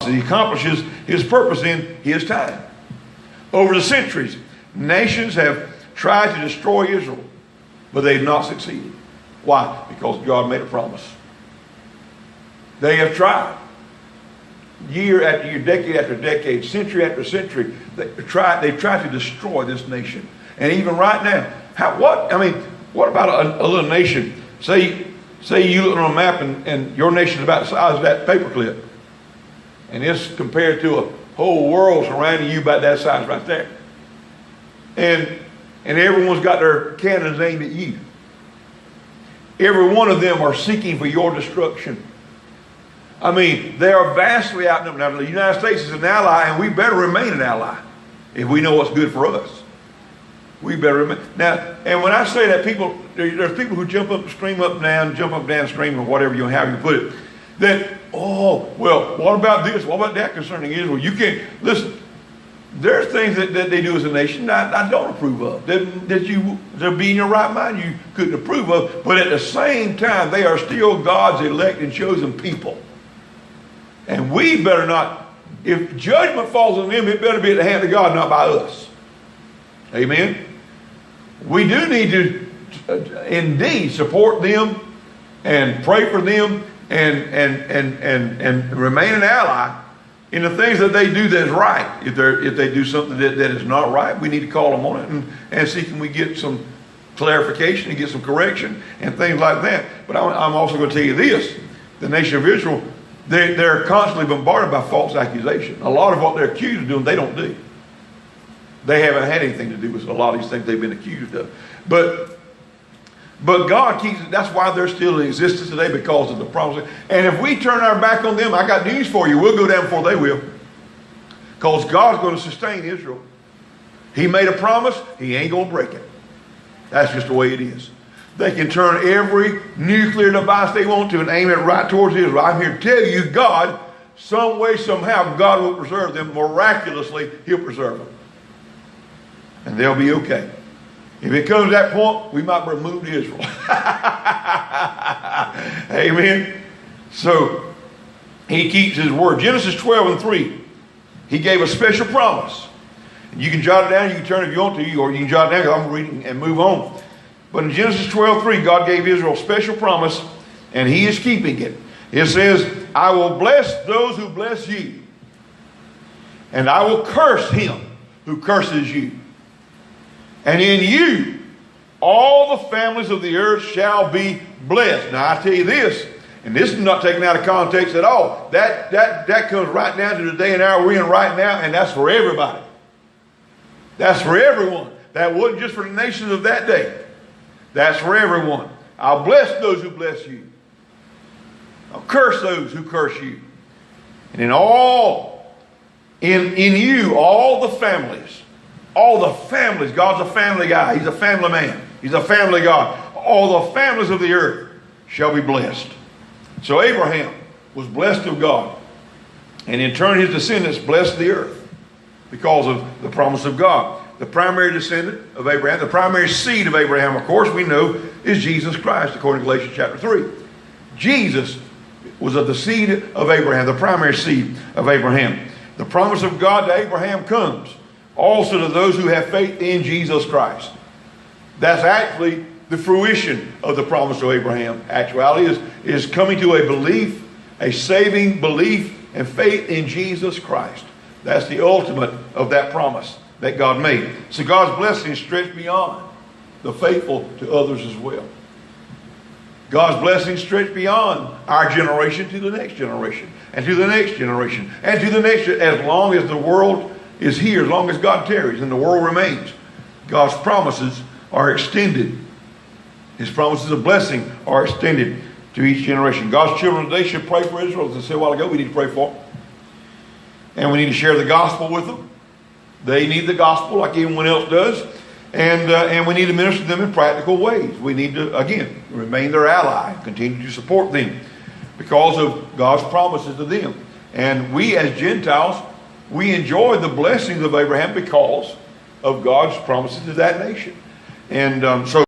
He accomplishes his purpose in his time. Over the centuries, nations have tried to destroy Israel, but they've not succeeded. Why? Because God made a promise. They have tried. Year after year, decade after decade, century after century, they've tried to destroy this nation. And even right now, what about a little nation? Say you look on a map and your nation is about the size of that paperclip. And it's compared to a whole world surrounding you about that size right there. And everyone's got their cannons aimed at you. Every one of them are seeking for your destruction. I mean, they are vastly outnumbered. Now, the United States is an ally, and we better remain an ally if we know what's good for us. We better remain. Now, and when I say that, there's people who jump up, scream up, down, scream, or whatever you have you put it. That, oh, well, what about this? What about that concerning Israel? You can't, listen, there's things that they do as a nation that I don't approve of. That be in your right mind you couldn't approve of. But at the same time, they are still God's elect and chosen people. And we better not, if judgment falls on them, it better be at the hand of God, not by us. Amen? We do need to indeed support them and pray for them and remain an ally in the things that they do that's right. If they do something that is not right, we need to call them on it and see can we get some clarification and get some correction and things like that. But I'm also going to tell you this. The nation of Israel, they're constantly bombarded by false accusation. A lot of what they're accused of doing, they don't do. They haven't had anything to do with a lot of these things they've been accused of. But God keeps it. That's why they're still in existence today, because of the promise. And if we turn our back on them, I got news for you. We'll go down before they will. Because God's going to sustain Israel. He made a promise. He ain't going to break it. That's just the way it is. They can turn every nuclear device they want to and aim it right towards Israel. I'm here to tell you, God, some way, somehow, God will preserve them. Miraculously, He'll preserve them. And they'll be okay. If it comes to that point, we might remove Israel. Amen. So, He keeps His word. Genesis 12:3, He gave a special promise. You can jot it down, you can turn it if you want to, or you can jot it down because I'm reading and move on. But in Genesis 12:3, God gave Israel a special promise, and He is keeping it. It says, I will bless those who bless you, and I will curse him who curses you. And in you, all the families of the earth shall be blessed. Now, I tell you this, and this is not taken out of context at all. That comes right down to the day and hour we're in right now, and that's for everybody. That's for everyone. That wasn't just for the nations of that day. That's for everyone. I'll bless those who bless you. I'll curse those who curse you. And in you, all the families, God's a family guy. He's a family man. He's a family God. All the families of the earth shall be blessed. So Abraham was blessed of God. And in turn, his descendants blessed the earth because of the promise of God. The primary descendant of Abraham, the primary seed of Abraham, of course, we know is Jesus Christ, according to Galatians chapter 3. Jesus was of the seed of Abraham, the primary seed of Abraham. The promise of God to Abraham comes also to those who have faith in Jesus Christ. That's actually the fruition of the promise to Abraham. Actuality is coming to a belief, a saving belief and faith in Jesus Christ. That's the ultimate of that promise that God made. So God's blessings stretch beyond the faithful to others as well. God's blessings stretch beyond our generation to the next generation, and to the next generation, and to the next, as long as the world is here, as long as God tarries and the world remains. God's promises are extended. His promises of blessing are extended to each generation. God's children today should pray for Israel. As I said a while ago, we need to pray for them. And we need to share the gospel with them. They need the gospel like everyone else does. And we need to minister to them in practical ways. We need to, again, remain their ally, continue to support them because of God's promises to them. And we as Gentiles, we enjoy the blessings of Abraham because of God's promises to that nation. And so